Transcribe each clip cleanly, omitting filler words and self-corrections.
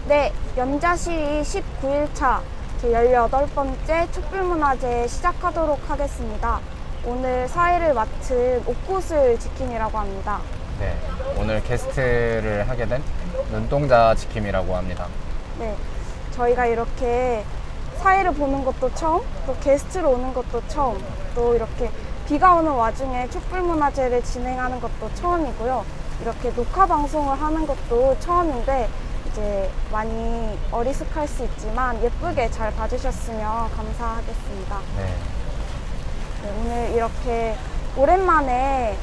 네, 연자시위 19일차 제 18번째 촛불문화제 시작하도록 하겠습니다. 오늘 사회를 맡은 옥꽃을 지킴이라고 합니다. 네, 오늘 게스트를 하게 된 눈동자 지킴이라고 합니다. 네, 저희가 이렇게 사회를 보는 것도 처음, 또 게스트로 오는 것도 처음, 또 이렇게 비가 오는 와중에 촛불문화제를 진행하는 것도 처음이고요. 이렇게 녹화 방송을 하는 것도 처음인데 이제 많이 어리숙할 수 있지만 예쁘게 잘 봐주셨으면 감사하겠습니다. 네, 네, 오늘 이렇게 오랜만에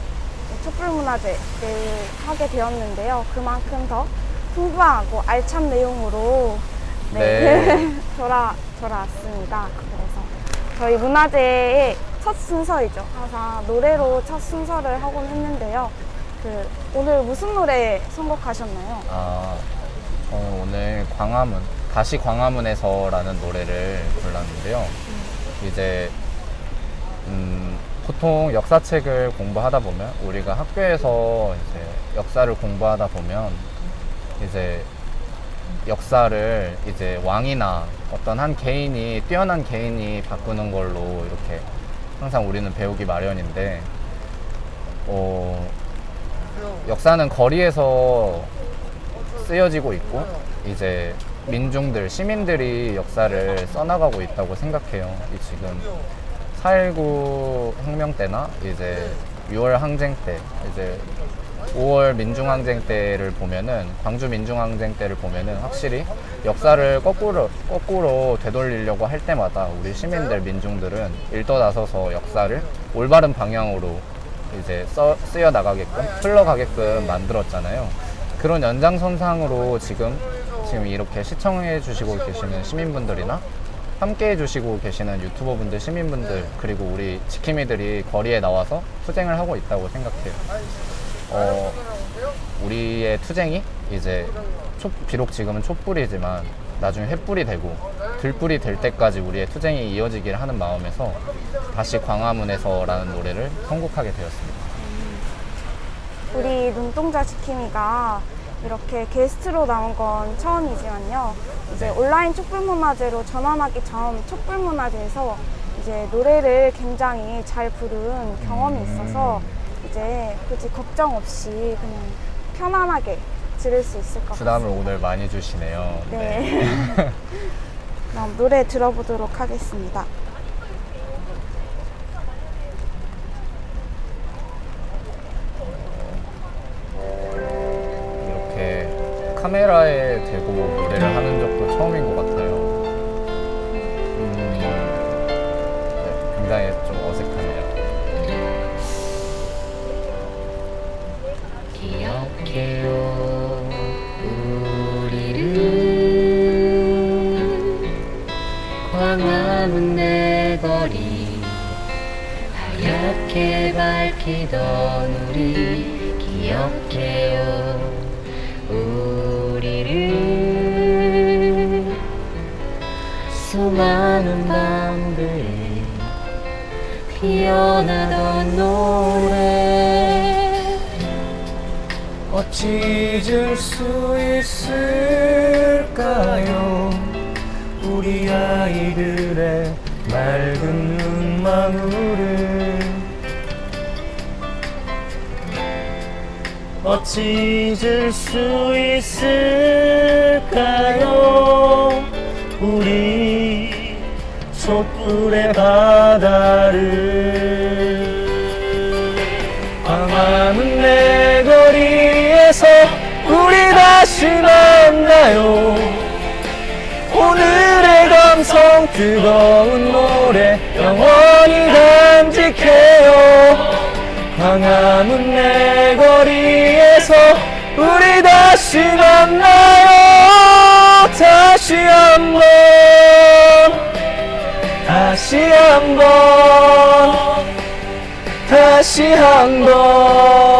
촛불문화제를 하게 되었는데요. 그만큼 더 풍부하고 알찬 내용으로 네. 돌아왔습니다. 그래서 저희 문화제의 첫 순서이죠. 항상 노래로 첫 순서를 하곤 했는데요. 오늘 무슨 노래 선곡하셨나요? 오늘 다시 광화문에서라는 노래를 불렀는데요. 이제 보통 역사책을 공부하다 보면 우리가 학교에서 이제 역사를 공부하다 보면 이제 역사를 이제 왕이나 어떤 한 개인이 뛰어난 개인이 바꾸는 걸로 이렇게 항상 우리는 배우기 마련인데 역사는 거리에서 쓰여지고 있고 이제 민중들, 시민들이 역사를 써나가고 있다고 생각해요. 지금 4.19 혁명 때나 이제 6월 항쟁 때, 이제 5월 민중항쟁 때를 보면은, 광주 민중항쟁 때를 보면은 확실히 역사를 거꾸로 되돌리려고 할 때마다 우리 시민들, 민중들은 일떠나서서 역사를 올바른 방향으로 이제 쓰여 나가게끔, 흘러가게끔 만들었잖아요. 그런 연장선상으로 지금 이렇게 시청해 주시고 계시는 시민분들이나 함께 해주시고 계시는 유튜버분들, 시민분들, 그리고 우리 지킴이들이 거리에 나와서 투쟁을 하고 있다고 생각해요. 우리의 투쟁이 이제 비록 지금은 촛불이지만 나중에 횃불이 되고 들불이 될 때까지 우리의 투쟁이 이어지기를 하는 마음에서 다시 광화문에서라는 노래를 선곡하게 되었습니다. 우리 눈동자 지킴이가 이렇게 게스트로 나온 건 처음이지만요. 이제 온라인 촛불문화제로 전환하기 전 촛불문화제에서 이제 노래를 굉장히 잘 부른 경험이 있어서 이제 굳이 걱정 없이 그냥 편안하게 들을 수 있을 것 같습니다. 부담을 오늘 많이 주시네요. 네. 그럼 노래 들어보도록 하겠습니다. 이렇게 카메라에 대고 노래를 하는 적도 처음인 것 같아요. 네, 굉장히 좀 어색하네요. 기억해요 우리를 광화문 내거리 하얗게 밝히던 우리 기억해요 우리를 수많은 밤들에 피어나던 노래 어찌 잊을 수 있을까요 우리 아이들의 맑은 눈망울을 어찌 잊을 수 있을까요 우리 촛불의 바다를 광화문 내거리에서 우리 다시 만나요 오늘의 감성 뜨거운 노래 영원히 간직해요 광화문 내거리에서 우리 다시 만나요 다시 한번 다시 한번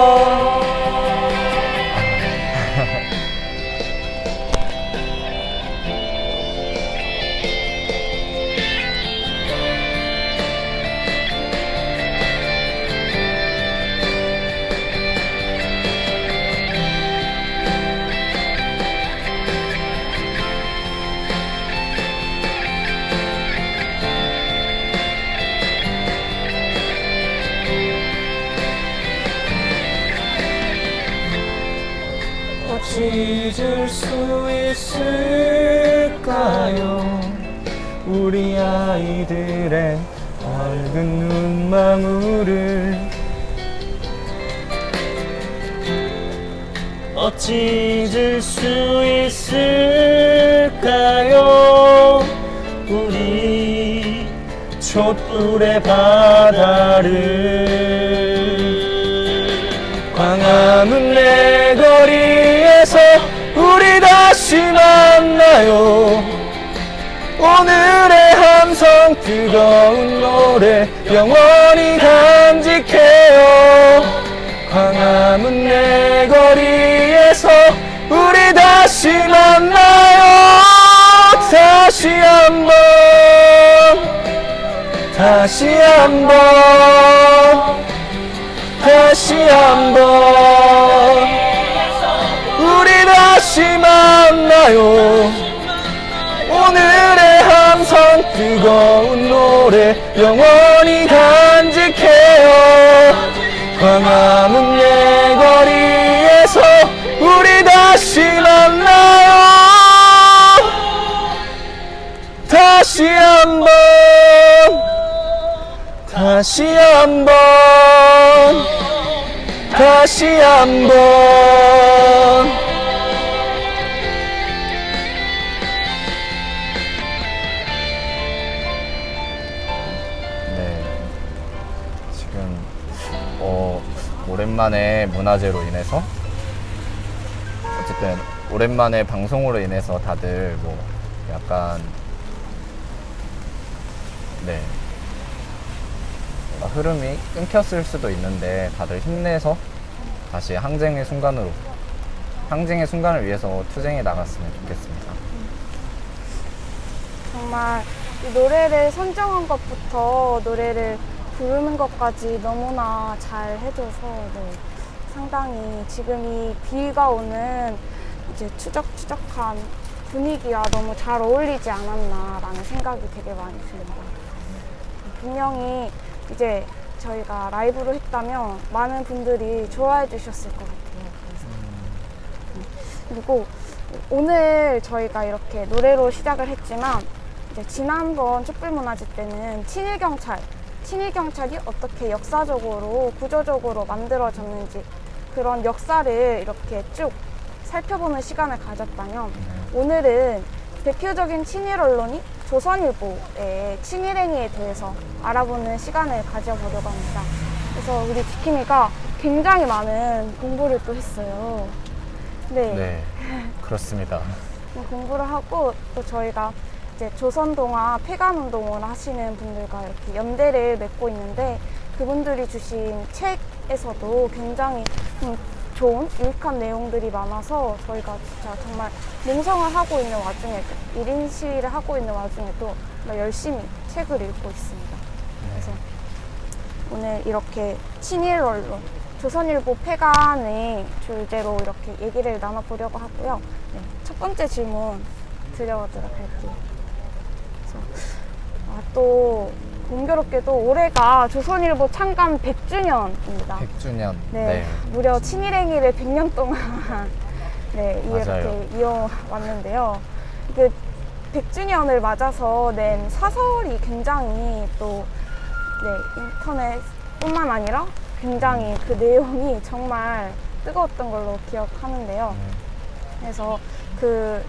어찌 잊을 수 있을까요? 우리 아이들의 밝은 눈망울을 어찌 잊을 수 있을까요? 우리 촛불의 바다를 광화문 내 거리에서 우리 다시 만나요. 오늘의 함성 뜨거운 노래 영원히 간직해요. 광화문 내 거리에서 우리 다시 만나요. 다시 한번 다시 한번 다시 한번 우리 다시 만나요. 오늘의 함성 뜨거운 노래 영원히 간직해요. 광화문 내 거리에서 우리 다시 만나요. 다시 한번 다시 한번 다시 한번 네, 지금 오랜만에 문화제로 인해서 어쨌든 오랜만에 방송으로 인해서 다들 뭐 약간 네 뭔가 흐름이 끊겼을 수도 있는데 다들 힘내서 다시 항쟁의 순간을 위해서 투쟁해 나갔으면 좋겠습니다. 정말 이 노래를 선정한 것부터 노래를 부르는 것까지 너무나 잘 해줘서 네, 상당히 지금 이 비가 오는 이제 추적추적한 분위기와 너무 잘 어울리지 않았나라는 생각이 되게 많이 듭니다. 분명히 이제 저희가 라이브로 했다면 많은 분들이 좋아해 주셨을 것 같아요. 그리고 오늘 저희가 이렇게 노래로 시작을 했지만 이제 지난번 촛불문화제 때는 친일경찰이 어떻게 역사적으로 구조적으로 만들어졌는지 그런 역사를 이렇게 쭉 살펴보는 시간을 가졌다면 오늘은 대표적인 친일 언론인 조선일보의 친일행위에 대해서 알아보는 시간을 가져보려고 합니다. 그래서 우리 지킴이가 굉장히 많은 공부를 또 했어요. 네, 그렇습니다. 공부를 하고 또 저희가 이제 조선동화 폐간운동을 하시는 분들과 이렇게 연대를 맺고 있는데 그분들이 주신 책에서도 굉장히 좋은 유익한 내용들이 많아서 저희가 진짜 정말 농성을 하고 있는 와중에 1인 시위를 하고 있는 와중에도 열심히 책을 읽고 있습니다. 그래서 오늘 이렇게 친일 언론 조선일보 폐간의 주제로 이렇게 얘기를 나눠보려고 하고요. 네, 첫 번째 질문 드려보도록 할게요. 그래서 또 공교롭게도 올해가 조선일보 창간 100주년입니다. 100주년. 네, 무려 친일행위를 100년 동안 네, 맞아요. 이렇게 이어왔는데요. 그 100주년을 맞아서 낸 사설이 굉장히 또 네, 인터넷뿐만 아니라 굉장히 그 내용이 정말 뜨거웠던 걸로 기억하는데요. 그래서 그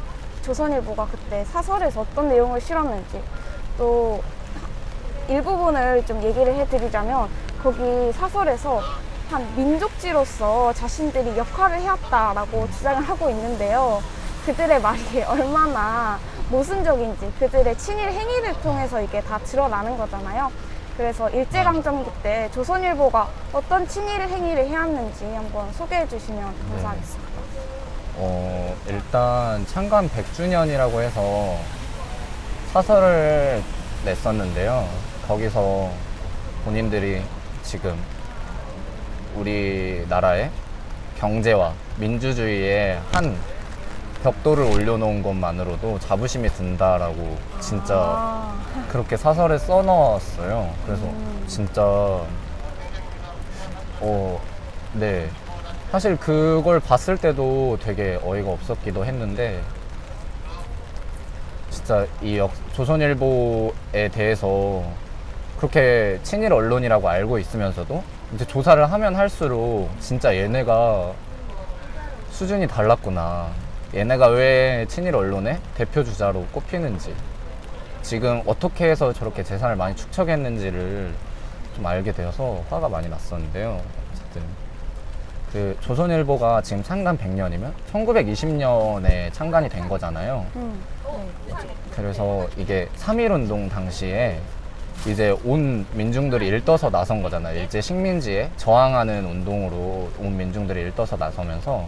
조선일보가 그때 사설에서 어떤 내용을 실었는지 또 일부분을 좀 얘기를 해드리자면 거기 사설에서 한 민족지로서 자신들이 역할을 해왔다라고 주장을 하고 있는데요. 그들의 말이 얼마나 모순적인지 그들의 친일 행위를 통해서 이게 다 드러나는 거잖아요. 그래서 일제강점기 때 조선일보가 어떤 친일 행위를 해왔는지 한번 소개해 주시면 감사하겠습니다. 일단 창간 100주년이라고 해서 사설을 냈었는데요. 거기서 본인들이 지금 우리나라의 경제와 민주주의에 한 벽돌을 올려놓은 것만으로도 자부심이 든다라고 진짜 그렇게 사설에 써넣었어요. 그래서 진짜 네 사실 그걸 봤을 때도 되게 어이가 없었기도 했는데 진짜 이 조선일보에 대해서 그렇게 친일 언론이라고 알고 있으면서도 이제 조사를 하면 할수록 진짜 얘네가 수준이 달랐구나. 얘네가 왜 친일 언론의 대표 주자로 꼽히는지, 지금 어떻게 해서 저렇게 재산을 많이 축적했는지를 좀 알게 되어서 화가 많이 났었는데요. 어쨌든 그 조선일보가 지금 창간 100년이면 1920년에 창간이 된 거잖아요. 네. 그래서 이게 3.1운동 당시에 이제 온 민중들이 일떠서 나선 거잖아요. 일제 식민지에 저항하는 운동으로 온 민중들이 일떠서 나서면서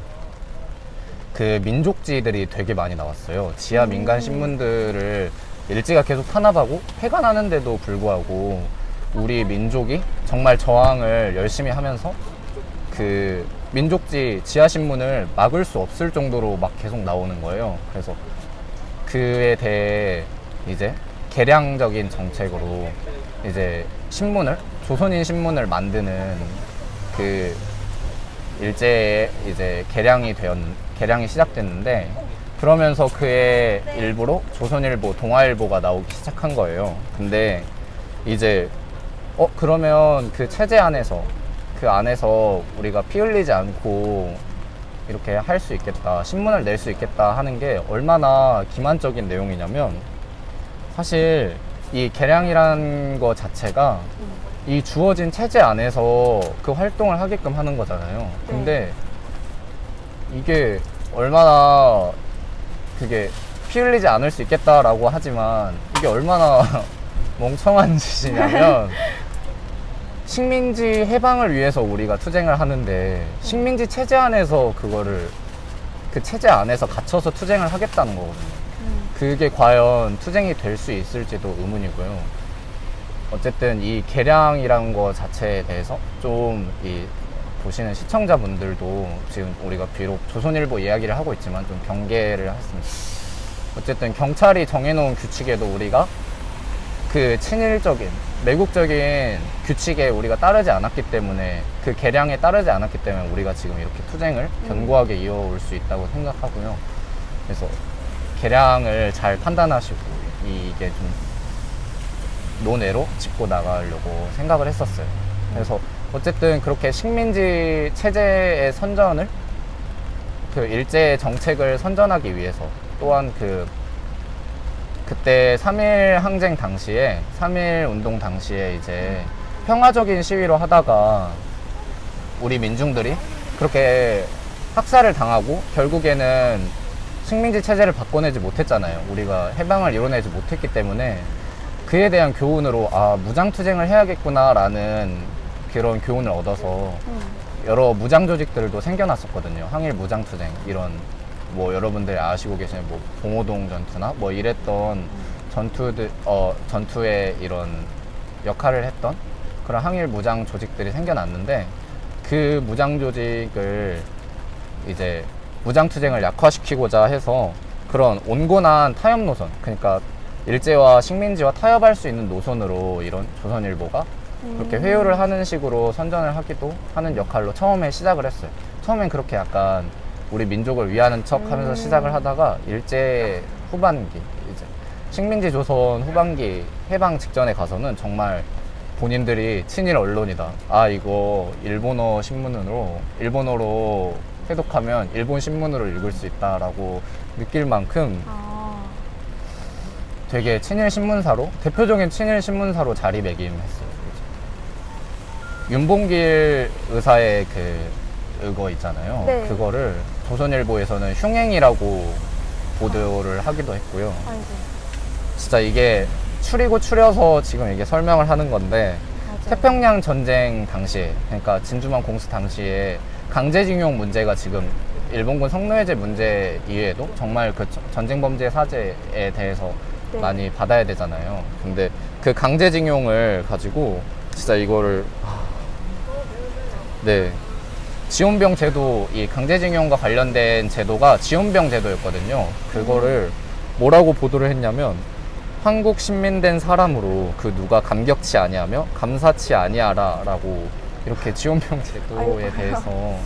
그 민족지들이 되게 많이 나왔어요. 지하 민간 신문들을 일제가 계속 탄압하고 폐간하는데도 불구하고 우리 민족이 정말 저항을 열심히 하면서 그 민족지 지하 신문을 막을 수 없을 정도로 막 계속 나오는 거예요. 그래서 그에 대해 이제 개량적인 정책으로 이제 신문을, 조선인 신문을 만드는 그 일제에 이제 개량이 시작됐는데, 그러면서 그의 일부로 조선일보, 동아일보가 나오기 시작한 거예요. 근데 이제 그러면 그 체제 안에서, 그 안에서 우리가 피 흘리지 않고 이렇게 할 수 있겠다, 신문을 낼 수 있겠다 하는 게 얼마나 기만적인 내용이냐면, 사실 이 개량이라는 거 자체가 이 주어진 체제 안에서 그 활동을 하게끔 하는 거잖아요. 근데 이게 얼마나 그게 피 흘리지 않을 수 있겠다라고 하지만 이게 얼마나 멍청한 짓이냐면, 식민지 해방을 위해서 우리가 투쟁을 하는데 식민지 체제 안에서 그거를 그 체제 안에서 갇혀서 투쟁을 하겠다는 거거든요. 그게 과연 투쟁이 될 수 있을지도 의문이고요. 어쨌든 이 개량이라는 거 자체에 대해서 좀 이 보시는 시청자분들도 지금 우리가 비록 조선일보 이야기를 하고 있지만 좀 경계를 했습니다. 어쨌든 경찰이 정해놓은 규칙에도 우리가 그 친일적인, 매국적인 규칙에 우리가 따르지 않았기 때문에, 그 개량에 따르지 않았기 때문에 우리가 지금 이렇게 투쟁을 견고하게 이어올 수 있다고 생각하고요. 그래서 개량을 잘 판단하시고 이게 좀 논외로 짚고 나가려고 생각을 했었어요. 그래서 어쨌든 그렇게 식민지 체제의 선전을, 그 일제의 정책을 선전하기 위해서, 또한 그때 3.1 항쟁 당시에, 3.1 운동 당시에 이제 평화적인 시위로 하다가 우리 민중들이 그렇게 학살을 당하고 결국에는 식민지 체제를 바꿔내지 못했잖아요. 우리가 해방을 이뤄내지 못했기 때문에 그에 대한 교훈으로 무장투쟁을 해야겠구나라는 그런 교훈을 얻어서 여러 무장 조직들도 생겨났었거든요. 항일 무장투쟁, 이런 뭐 여러분들 아시고 계시는 뭐 봉오동 전투나 뭐 이랬던 전투에 이런 역할을 했던 그런 항일 무장 조직들이 생겨났는데, 그 무장 조직을 이제 무장투쟁을 약화시키고자 해서 그런 온건한 타협 노선, 그러니까 일제와 식민지와 타협할 수 있는 노선으로 이런 조선일보가 그렇게 회유를 하는 식으로 선전을 하기도 하는 역할로 처음에 시작을 했어요. 처음엔 그렇게 약간 우리 민족을 위하는 척 하면서 시작을 하다가 일제 후반기, 이제 식민지 조선 후반기 해방 직전에 가서는 정말 본인들이 친일 언론이다, 이거 일본어로 해독하면 일본 신문으로 읽을 수 있다라고 느낄 만큼 되게 친일 신문사로, 대표적인 친일 신문사로 자리매김했어요. 윤봉길 의사의 그 의거 있잖아요. 네. 그거를 조선일보에서는 흉행이라고 보도를 하기도 했고요. 아이고. 진짜 이게 추리고 추려서 지금 이게 설명을 하는 건데, 맞아요. 태평양 전쟁 당시에, 그러니까 진주만 공습 당시에 강제징용 문제가 지금 일본군 성노예제 문제 이외에도 정말 그 전쟁 범죄 사죄에 대해서 네. 많이 받아야 되잖아요. 근데 그 강제징용을 가지고 진짜 이거를 지원병 제도, 이 강제징용과 관련된 제도가 지원병 제도였거든요. 그거를 뭐라고 보도를 했냐면, 한국 신민된 사람으로 그 누가 감격치 아니하며 감사치 아니하라 라고 이렇게 지원병 제도에 아이고. 대해서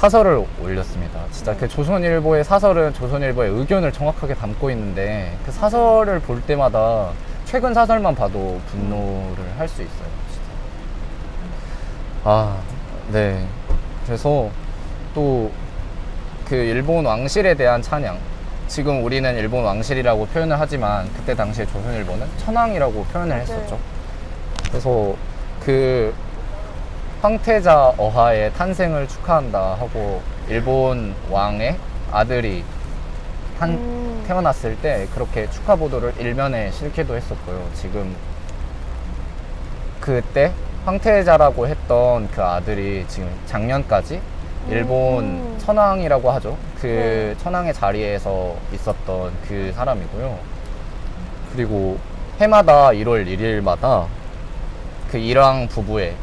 사설을 올렸습니다. 진짜 그 조선일보의 사설은 조선일보의 의견을 정확하게 담고 있는데 그 사설을 볼 때마다 최근 사설만 봐도 분노를 할 수 있어요. 진짜. 아, 네. 그래서 또 그 일본 왕실에 대한 찬양. 지금 우리는 일본 왕실이라고 표현을 하지만 그때 당시에 조선일보는 천황이라고 표현을 했었죠. 그래서 그 황태자 어하의 탄생을 축하한다 하고 일본 왕의 아들이 태어났을 때 그렇게 축하 보도를 일면에 실기도 했었고요. 지금 그때 황태자라고 했던 그 아들이 지금 작년까지 일본 천황이라고 하죠. 그 천황의 자리에서 있었던 그 사람이고요. 그리고 해마다 1월 1일마다 그 일왕 부부의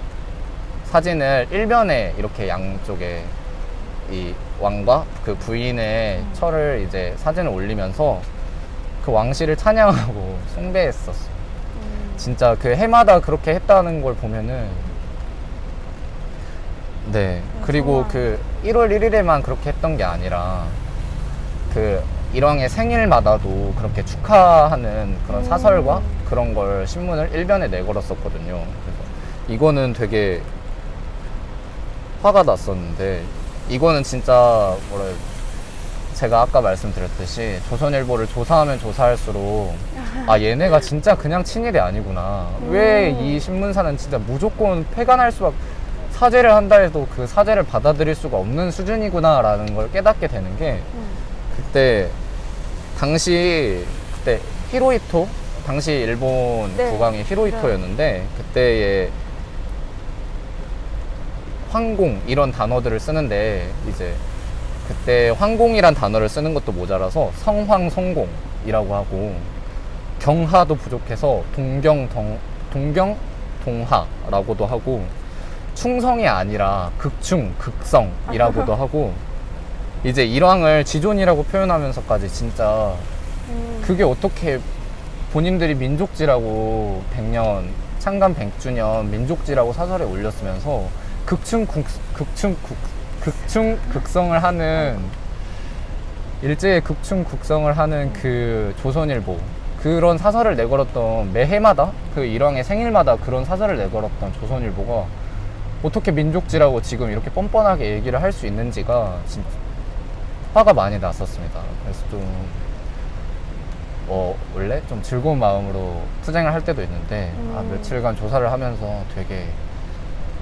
사진을 일면에 이렇게 양쪽에 이 왕과 그 부인의 철을 이제 사진을 올리면서 그 왕실을 찬양하고 숭배했었어요. 진짜 그 해마다 그렇게 했다는 걸 보면은 네. 그리고 그 1월 1일에만 그렇게 했던 게 아니라 그 일왕의 생일마다도 그렇게 축하하는 그런 사설과 그런 걸 신문을 일면에 내걸었었거든요. 그래서 이거는 되게 화가 났었는데 이거는 진짜 뭐라 해야 제가 아까 말씀드렸듯이 조선일보를 조사하면 조사할수록 아 얘네가 진짜 그냥 친일이 아니구나. 왜 이 신문사는 진짜 무조건 폐간할 수밖에 사죄를 한다 해도 그 사죄를 받아들일 수가 없는 수준이구나 라는 걸 깨닫게 되는 게 그때 당시 그때 히로히토 당시 일본 네. 국왕이 히로히토였는데 그때의 황공 이런 단어들을 쓰는데 이제 그때 황공이란 단어를 쓰는 것도 모자라서 성황성공이라고 하고 경하도 부족해서 동경동하라고도 하고 충성이 아니라 극충 극성이라고도 하고 이제 일왕을 지존이라고 표현하면서까지 진짜 그게 어떻게 본인들이 민족지라고 100년 창간 100주년 민족지라고 사설에 올렸으면서 극충극성을 하는 일제의 극충극성을 하는 그 조선일보 그런 사설을 내걸었던 매해마다 그 일왕의 생일마다 그런 사설을 내걸었던 조선일보가 어떻게 민족지라고 지금 이렇게 뻔뻔하게 얘기를 할 수 있는지가 진짜 화가 많이 났었습니다. 그래서 좀 원래 좀 즐거운 마음으로 투쟁을 할 때도 있는데 며칠간 조사를 하면서 되게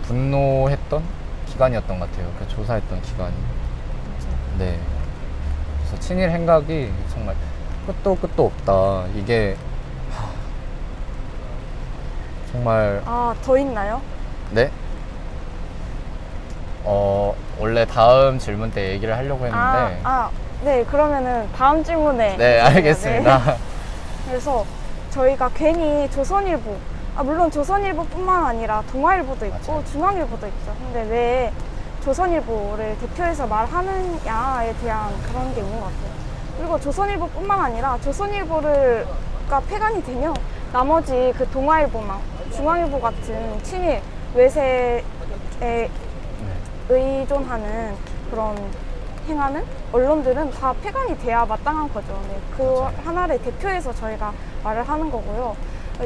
분노했던 기간이었던 것 같아요. 그 조사했던 기간이. 네. 그래서 친일 행각이 정말 끝도 없다. 이게 정말 아, 더 있나요? 네. 원래 다음 질문 때 얘기를 하려고 했는데 네, 그러면은 다음 질문에. 네, 알겠습니다. 네. 그래서 저희가 괜히 조선일보, 물론 조선일보뿐만 아니라 동아일보도 있고 맞아요. 중앙일보도 있죠. 근데 왜 조선일보를 대표해서 말하느냐에 대한 그런 게 있는 것 같아요. 그리고 조선일보뿐만 아니라 조선일보가 폐간이 되면 나머지 그 동아일보나 중앙일보 같은 친일 외세에 의존하는 그런 행하는 언론들은 다 폐간이 돼야 마땅한 거죠. 네, 그 맞아요. 하나를 대표해서 저희가 말을 하는 거고요.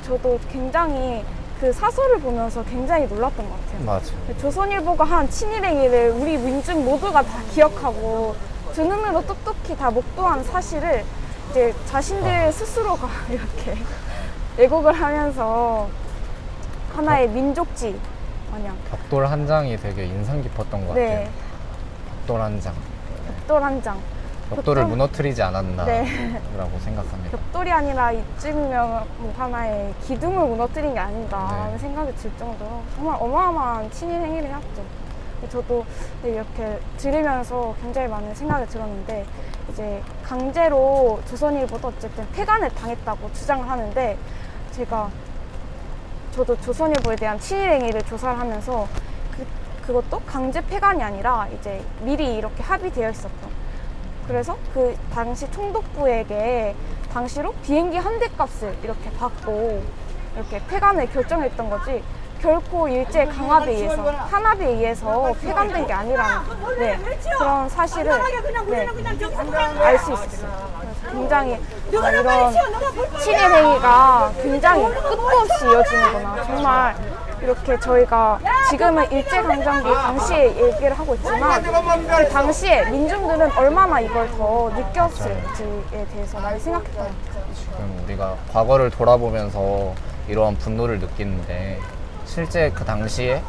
저도 굉장히 그 사설을 보면서 굉장히 놀랐던 것 같아요. 맞아요. 조선일보가 한 친일행위를 우리 민중 모두가 다 기억하고 두 눈으로 똑똑히 다 목도한 사실을 이제 자신들 스스로가 이렇게 왜곡을 하면서 하나의 민족지 마냥 벽돌 한 장이 되게 인상 깊었던 것 네. 같아요. 벽돌 한 장. 벽돌 한 장. 벽돌을 벽돌- 무너뜨리지 않았나라고 네. 생각합니다. 벽돌이 아니라 이쯤이면 뭐 하나의 기둥을 무너뜨린 게 아닌가라는 네. 생각이 들 정도로 정말 어마어마한 친일 행위를 했죠. 저도 이렇게 들으면서 굉장히 많은 생각이 들었는데 이제 강제로 조선일보도 어쨌든 폐간을 당했다고 주장을 하는데 저도 조선일보에 대한 친일 행위를 조사를 하면서 그것도 강제 폐간이 아니라 이제 미리 이렇게 합의되어 있었던. 그래서 그 당시 총독부에게 당시로 비행기 한 대 값을 이렇게 받고 이렇게 폐간을 결정했던 거지 결코 일제 강압에 의해서, 탄압에 의해서 폐간된 게 아니라는 네, 그런 사실을 네, 알 수 있었어요. 그래서 굉장히 이런 친일 행위가 굉장히 끝도 없이 이어지는구나. 정말 이렇게 저희가 지금은 일제강점기 당시에 얘기를 하고 있지만 그 당시에 민중들은 얼마나 이걸 더 느꼈을지에 대해서 많이 생각했던 것 같아요. 지금 우리가 과거를 돌아보면서 이러한 분노를 느끼는데 실제 그 당시에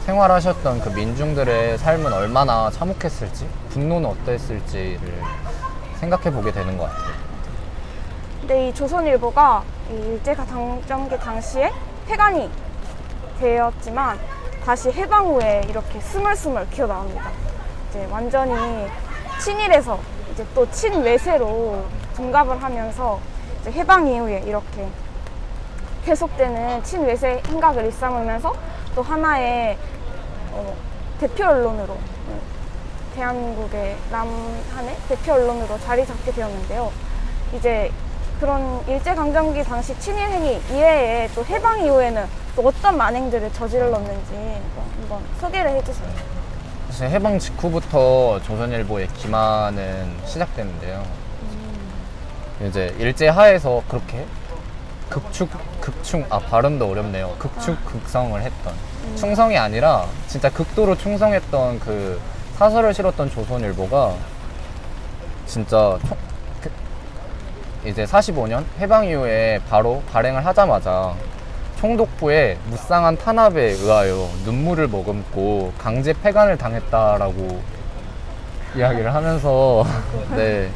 생활하셨던 그 민중들의 삶은 얼마나 참혹했을지, 분노는 어땠을지를 생각해 보게 되는 것 같아요. 근데 이 조선일보가 이 일제강점기 당시에 폐간이 되었지만 다시 해방 후에 이렇게 스물스물 기어 나옵니다. 이제 완전히 친일에서 이제 또 친외세로 둔갑을 하면서 이제 해방 이후에 이렇게 계속되는 친외세 행각을 일삼으면서 또 하나의 대표 언론으로 대한민국의 남한의 대표 언론으로 자리 잡게 되었는데요. 이제 그런 일제강점기 당시 친일 행위 이외에 또 해방 이후에는 또 어떤 만행들을 저질렀는지 한번 소개를 해주세요. 사실 해방 직후부터 조선일보의 기만은 시작됐는데요. 이제 일제하에서 그렇게 발음도 어렵네요. 극성을 했던 충성이 아니라 진짜 극도로 충성했던 그 사설을 실었던 조선일보가 진짜 이제 45년 해방 이후에 바로 발행을 하자마자 총독부의 무쌍한 탄압에 의하여 눈물을 머금고 강제 폐간을 당했다라고 이야기를 하면서 네.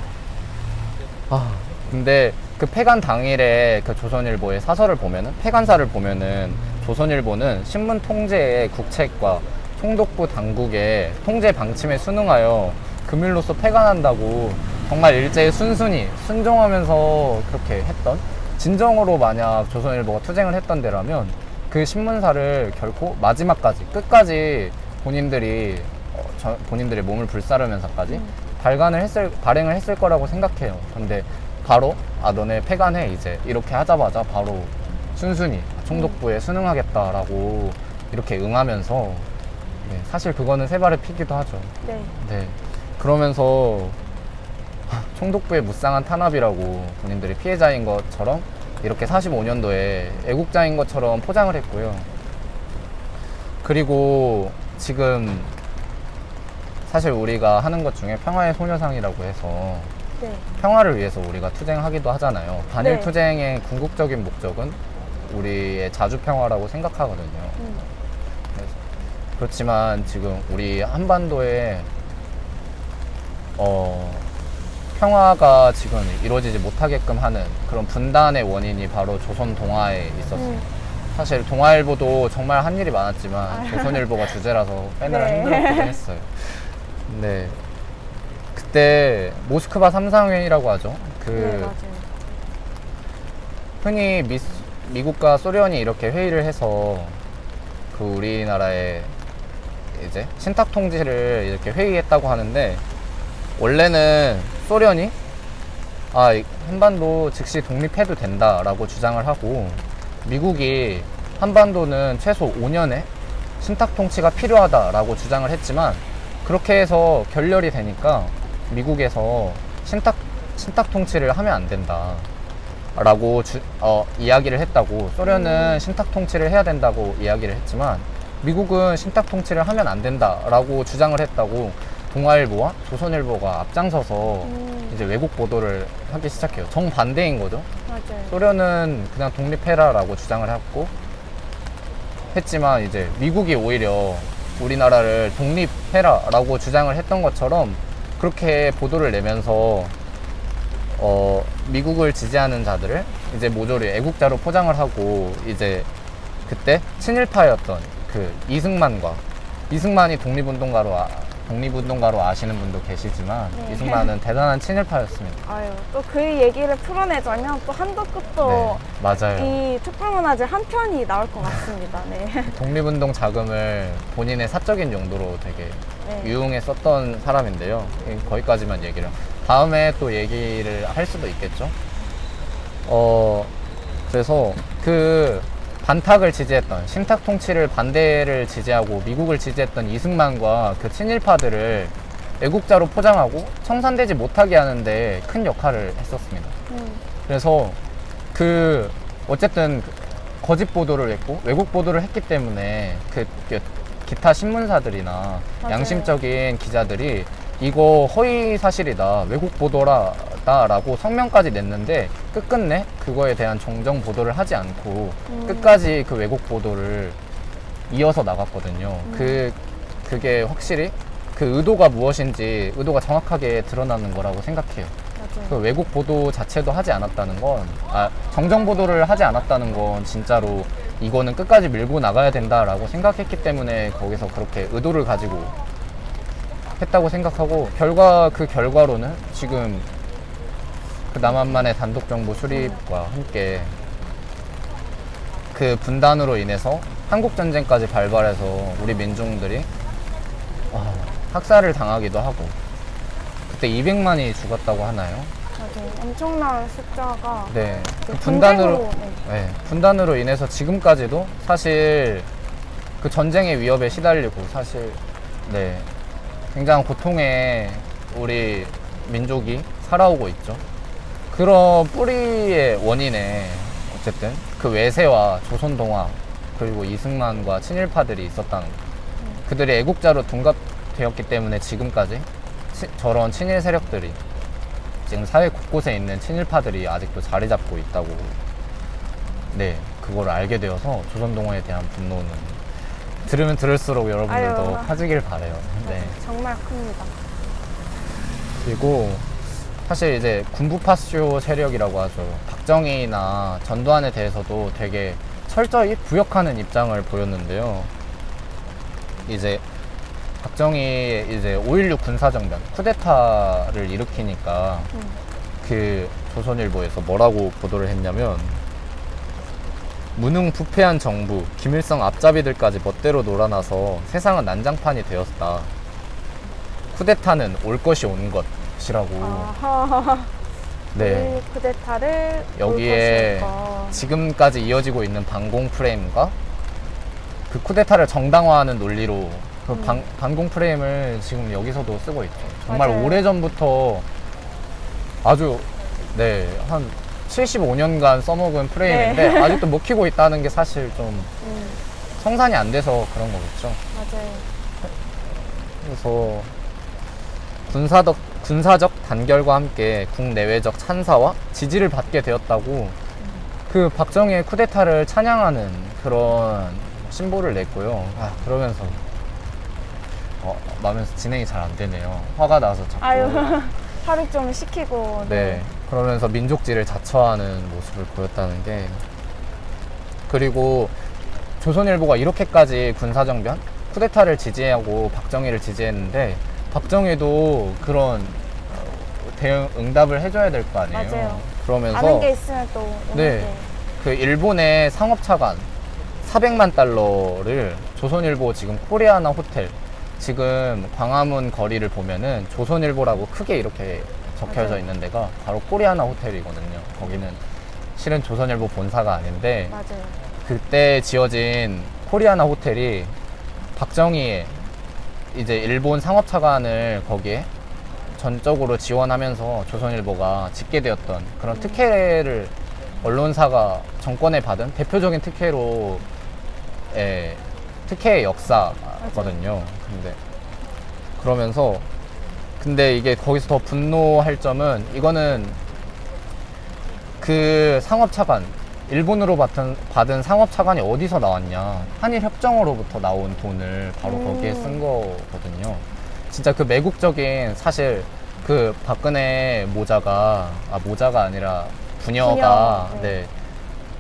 근데 그 폐간 당일에 그 조선일보의 사설을 보면은 폐간사를 보면은 조선일보는 신문 통제의 국책과 총독부 당국의 통제 방침에 순응하여 금일로써 폐간한다고 정말 일제에 순순히 순종하면서 그렇게 했던, 진정으로 만약 조선일보가 투쟁을 했던 데라면 그 신문사를 결코 마지막까지 끝까지 본인들의 몸을 불사르면서까지 발행을 했을 거라고 생각해요. 근데 바로 너네 폐간해 이제 이렇게 하자마자 바로 순순히 총독부에 순응하겠다라고 이렇게 응하면서 네, 사실 그거는 세 발의 피기도 하죠. 네. 그러면서 총독부의 무쌍한 탄압이라고 본인들이 피해자인 것처럼 이렇게 45년도에 애국자인 것처럼 포장을 했고요. 그리고 지금 사실 우리가 하는 것 중에 평화의 소녀상이라고 해서 네. 평화를 위해서 우리가 투쟁하기도 하잖아요. 단일 네. 투쟁의 궁극적인 목적은 우리의 자주 평화라고 생각하거든요. 그렇지만 지금 우리 한반도에 평화가 지금 이루어지지 못하게끔 하는 그런 분단의 원인이 바로 조선 동아에 있었어요. 사실 동아일보도 정말 한 일이 많았지만 조선일보가 주제라서 빼느라 힘들었기도 했어요. 네. 그때 모스크바 삼상회의라고 하죠. 네, 맞아요. 흔히 미국과 소련이 이렇게 회의를 해서 그 우리나라의 이제 신탁 통지를 이렇게 회의했다고 하는데, 원래는 소련이 한반도 즉시 독립해도 된다라고 주장을 하고, 미국이 한반도는 최소 5년의 신탁 통치가 필요하다라고 주장을 했지만, 그렇게 해서 결렬이 되니까 미국에서 신탁 통치를 하면 안 된다 라고 이야기를 했다고. 소련은 신탁 통치를 해야 된다고 이야기를 했지만 미국은 신탁 통치를 하면 안 된다 라고 주장을 했다고 동아일보와 조선일보가 앞장서서 이제 왜곡 보도를 하기 시작해요. 정반대인 거죠. 맞아요. 소련은 그냥 독립해라 라고 주장을 했지만 이제 미국이 오히려 우리나라를 독립해라 라고 주장을 했던 것처럼 그렇게 보도를 내면서 미국을 지지하는 자들을 이제 모조리 애국자로 포장을 하고, 이제 그때 친일파였던 그 이승만이 독립운동가로 아시는 분도 계시지만 네. 이승만은 대단한 친일파였습니다. 또 그 얘기를 풀어내자면 또 한도 끝도 네, 맞아요. 이 촛불문화재 한 편이 나올 것 같습니다. 네. 독립운동 자금을 본인의 사적인 용도로 되게 네. 유용해 썼던 사람인데요. 거기까지만 얘기를. 다음에 또 얘기를 할 수도 있겠죠. 그래서 그 반탁을 지지했던 신탁 통치를 반대를 지지하고 미국을 지지했던 이승만과 그 친일파들을 애국자로 포장하고 청산되지 못하게 하는데 큰 역할을 했었습니다. 그래서 어쨌든 거짓 보도를 했고 외국 보도를 했기 때문에 기타 신문사들이나 맞아요. 양심적인 기자들이 이거 허위 사실이다, 외국 보도라고 성명까지 냈는데 끝끝내 그거에 대한 정정 보도를 하지 않고 끝까지 그 외국 보도를 이어서 나갔거든요. 그게 확실히 그 의도가 무엇인지 의도가 정확하게 드러나는 거라고 생각해요. 맞아요. 그 외국 보도 자체도 하지 않았다는 건, 정정 보도를 하지 않았다는 건 진짜로 이거는 끝까지 밀고 나가야 된다라고 생각했기 때문에 거기서 그렇게 의도를 가지고 했다고 생각하고, 그 결과로는 지금 그 남한만의 단독 정보 수립과 함께 그 분단으로 인해서 한국 전쟁까지 발발해서 우리 민중들이 학살을 당하기도 하고, 그때 200만이 죽었다고 하나요? 맞아요. 엄청난 숫자가 네. 그 분단으로, 분단으로, 네, 분단으로 인해서 지금까지도 사실 그 전쟁의 위협에 시달리고 사실 네, 굉장한 고통에 우리 민족이 살아오고 있죠. 그런 뿌리의 원인에 어쨌든 그 외세와 조선동화 그리고 이승만과 친일파들이 있었다는 거. 그들이 애국자로 둔갑되었기 때문에 지금까지 저런 친일 세력들이 지금 사회 곳곳에 있는 친일파들이 아직도 자리 잡고 있다고, 네, 그걸 알게 되어서 조선동화에 대한 분노는 들으면 들을수록 여러분들도 아유. 커지길 바래요. 네. 정말 큽니다. 그리고 사실 이제 군부파쇼 세력이라고 하죠. 박정희나 전두환에 대해서도 되게 철저히 부역하는 입장을 보였는데요. 이제 박정희 이제 5.16 군사정변 쿠데타를 일으키니까 그 조선일보에서 뭐라고 보도를 했냐면, 무능부패한 정부, 김일성 앞잡이들까지 멋대로 놀아나서 세상은 난장판이 되었다. 쿠데타는 올 것이 온 것이라고. 아하. 네. 이 쿠데타를 여기에 올 것일까. 지금까지 이어지고 있는 반공 프레임과 그 쿠데타를 정당화하는 논리로 그 반공 프레임을 지금 여기서도 쓰고 있죠. 정말 맞아요. 오래전부터 아주 네, 한 75년간 써먹은 프레임인데 네. 아직도 먹히고 있다는 게 사실 좀 성산이 안 돼서 그런 거겠죠. 맞아요. 그래서 군사적 단결과 함께 국내외적 찬사와 지지를 받게 되었다고 그 박정희의 쿠데타를 찬양하는 그런 신보를 냈고요. 그러면서 마면서 진행이 잘 안 되네요. 화가 나서 자꾸. 아유, 하루 좀 시키고. 네. 그러면서 민족지를 자처하는 모습을 보였다는 게, 그리고 조선일보가 이렇게까지 군사정변, 쿠데타를 지지하고 박정희를 지지했는데 박정희도 그런 대응 응답을 해줘야 될 거 아니에요. 맞아요. 그러면서 아는 게 있으면 또 오는 네. 게. 그 일본의 상업차관 400만 달러를 조선일보 지금 코리아나 호텔, 지금 광화문 거리를 보면은 조선일보라고 크게 이렇게 적혀져 맞아요. 있는 데가 바로 코리아나 호텔이거든요. 거기는 실은 조선일보 본사가 아닌데 맞아요. 그때 지어진 코리아나 호텔이 박정희의 이제 일본 상업차관을 거기에 전적으로 지원하면서 조선일보가 짓게 되었던 그런 특혜를 언론사가 정권에 받은 대표적인 특혜로, 특혜의 역사거든요. 근데 이게 거기서 더 분노할 점은, 이거는 그 상업차관, 일본으로 받은 상업차관이 어디서 나왔냐, 한일협정으로부터 나온 돈을 바로 거기에 쓴 거거든요. 진짜 그 매국적인, 사실 그 박근혜 모자가 아니라 부녀가 부녀, 네.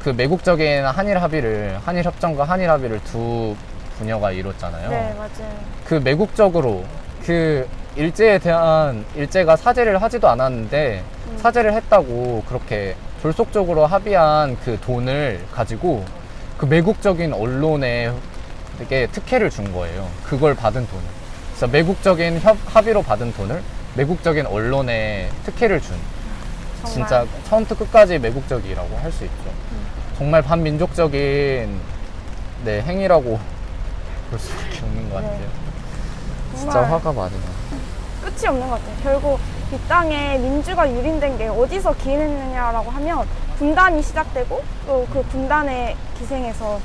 그 매국적인 한일협정과 한일합의를 두 부녀가 이뤘잖아요. 네, 맞아요. 그 매국적으로 그 일제가 사죄를 하지도 않았는데 사죄를 했다고 그렇게 졸속적으로 합의한 그 돈을 가지고 그 매국적인 언론에 되게 특혜를 준 거예요. 그걸 받은 돈을. 그래서 매국적인 합의로 받은 돈을 매국적인 언론에 특혜를 준. 정말. 진짜 처음부터 끝까지 매국적이라고 할 수 있죠. 정말 반민족적인 네, 행위라고 볼 수밖에 없는 것 같아요. 진짜 정말 화가 많이 나. 끝이 없는 것 같아요. 결국 이 땅에 민주가 유린된 게 어디서 기인했느냐라고 하면 분단이 시작되고 또 그 분단의 기생에서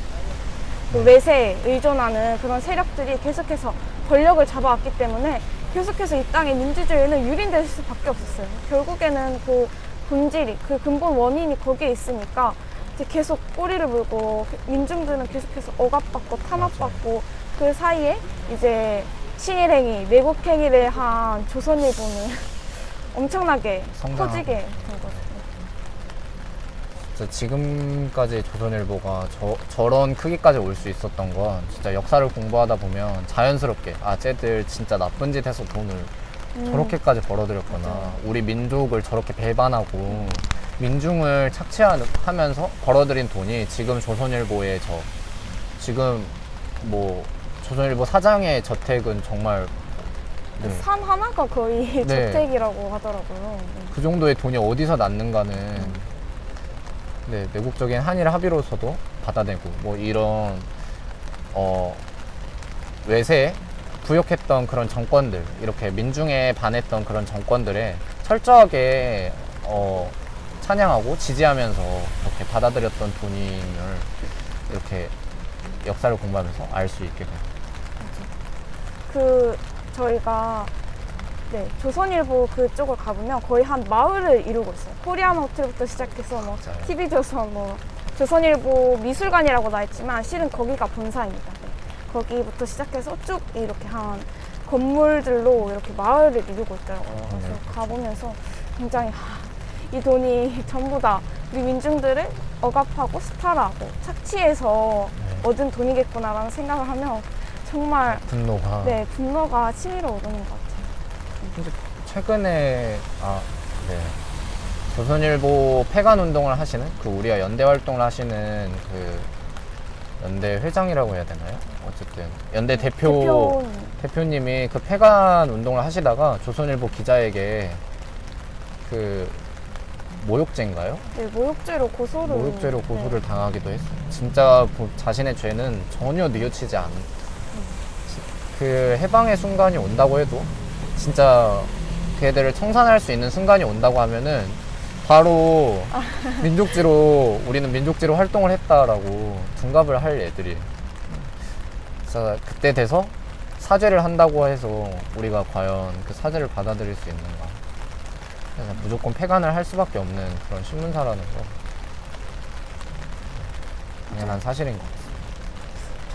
또 외세에 의존하는 그런 세력들이 계속해서 권력을 잡아왔기 때문에 계속해서 이 땅의 민주주의는 유린될 수밖에 없었어요. 결국에는 그 본질이, 그 근본 원인이 거기에 있으니까 이제 계속 꼬리를 물고 민중들은 계속해서 억압받고 탄압받고 그 사이에 이제 친일행위, 왜곡행위를 한 조선일보는 엄청나게 성장하고. 커지게 된 거죠. 진짜 지금까지 조선일보가 저런 크기까지 올 수 있었던 건 진짜 역사를 공부하다 보면 자연스럽게 아 쟤들 진짜 나쁜 짓 해서 돈을 저렇게까지 벌어들였구나. 맞아요. 우리 민족을 저렇게 배반하고 민중을 착취하면서 벌어들인 돈이 지금 조선일보의 지금 뭐 조선일보 사장의 저택은 정말 네, 산 하나가 거의 네. 저택이라고 하더라고요. 그 정도의 돈이 어디서 났는가는 네, 내국적인 한일 합의로서도 받아내고 뭐 이런 외세에 부역했던 그런 정권들 이렇게 민중에 반했던 그런 정권들에 철저하게 찬양하고 지지하면서 이렇게 받아들였던 돈임을 이렇게 역사를 공부하면서 알 수 있게 돼요. 저희가 네, 조선일보 그쪽을 가보면 거의 한 마을을 이루고 있어요. 코리안 호텔부터 시작해서 뭐 맞아요. TV조선, 뭐 조선일보 미술관이라고 나와 있지만 실은 거기가 본사입니다. 네. 거기부터 시작해서 쭉 이렇게 한 건물들로 이렇게 마을을 이루고 있더라고요. 그래서 네. 가보면서 굉장히 이 돈이 전부 다 우리 민중들을 억압하고 스파라고 착취해서 네. 얻은 돈이겠구나라는 생각을 하면 정말 분노가 네, 분노가 치밀어 오르는 것 같아요. 근데 최근에 네. 조선일보 폐간 운동을 하시는 그 우리가 연대 활동을 하시는 그 연대 회장이라고 해야 되나요? 어쨌든 연대 대표님이 그 폐간 운동을 하시다가 조선일보 기자에게 그 모욕죄인가요? 네, 모욕죄로 고소를 당하기도 했어요. 진짜 자신의 죄는 전혀 뉘우치지 않은 그 해방의 순간이 온다고 해도 진짜 걔들을 청산할 수 있는 순간이 온다고 하면은 바로 우리는 민족지로 활동을 했다라고 둔갑을 할 애들이 진짜 그때 돼서 사죄를 한다고 해서 우리가 과연 그 사죄를 받아들일 수 있는가. 그래서 무조건 폐간을 할 수밖에 없는 그런 신문사라는 거 당연한 사실인 것 같습니다.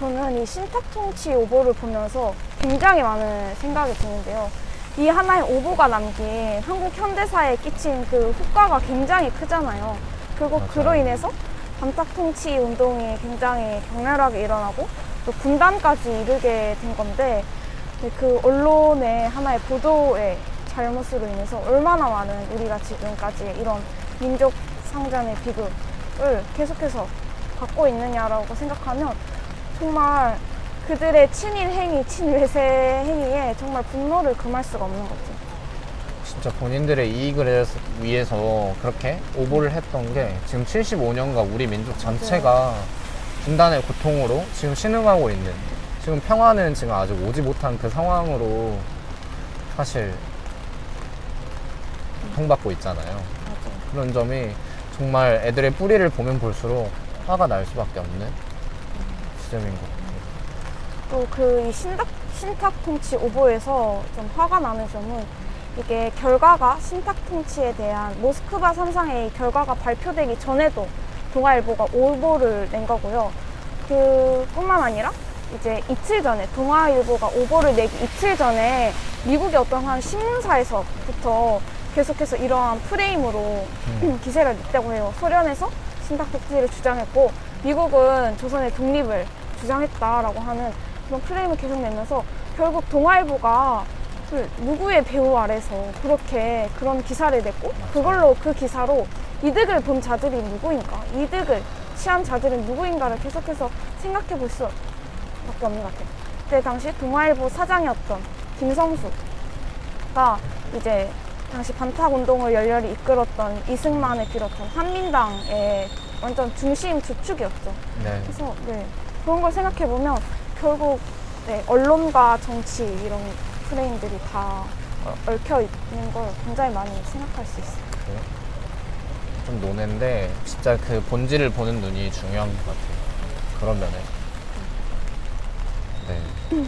저는 이 신탁통치 오보를 보면서 굉장히 많은 생각이 드는데요. 이 하나의 오보가 남긴 한국 현대사에 끼친 그 효과가 굉장히 크잖아요. 그리고 맞아요. 그로 인해서 반탁통치 운동이 굉장히 격렬하게 일어나고 또 분단까지 이르게 된 건데 그 언론의 하나의 보도의 잘못으로 인해서 얼마나 많은 우리가 지금까지 이런 민족 상잔의 비극을 계속해서 갖고 있느냐라고 생각하면 정말 그들의 친일 행위, 친외세 행위에 정말 분노를 금할 수가 없는 것 같아요. 진짜 본인들의 이익을 위해서 그렇게 오보를 했던 게 지금 75년간 우리 민족 전체가 분단의 고통으로 지금 신음하고 있는 지금 평화는 지금 아직 오지 못한 그 상황으로 사실 고통받고 있잖아요. 맞아요. 그런 점이 정말 애들의 뿌리를 보면 볼수록 화가 날 수밖에 없는 지점인 것 같아요. 또 그 이 신탁통치 오보에서 좀 화가 나는 점은 이게 결과가 신탁통치에 대한 모스크바 3상의 결과가 발표되기 전에도 동아일보가 오보를 낸 거고요. 그뿐만 아니라 이제 이틀 전에 동아일보가 오보를 내기 이틀 전에 미국의 어떤 한 신문사에서부터 계속해서 이러한 프레임으로 기세를 냈다고 해요. 소련에서 신탁통치를 주장했고 미국은 조선의 독립을 주장했다라고 하는 그런 프레임을 계속 내면서 결국 동아일보가 누구의 배후 아래서 그렇게 그런 기사를 냈고 그걸로 그 기사로 이득을 본 자들이 누구인가, 이득을 취한 자들은 누구인가를 계속해서 생각해 볼 수밖에 없는 것 같아요. 그때 당시 동아일보 사장이었던 김성수가 이제 당시 반탁운동을 열렬히 이끌었던 이승만을 비롯한 한민당의 완전 중심 주축이었죠. 네. 그래서 네, 그런 걸 생각해 보면 결국 네, 언론과 정치 이런 프레임들이 다 얽혀 있는 걸 굉장히 많이 생각할 수 있어요. 좀 노는데 진짜 그 본질을 보는 눈이 중요한 것 같아요. 그런 면에. 네.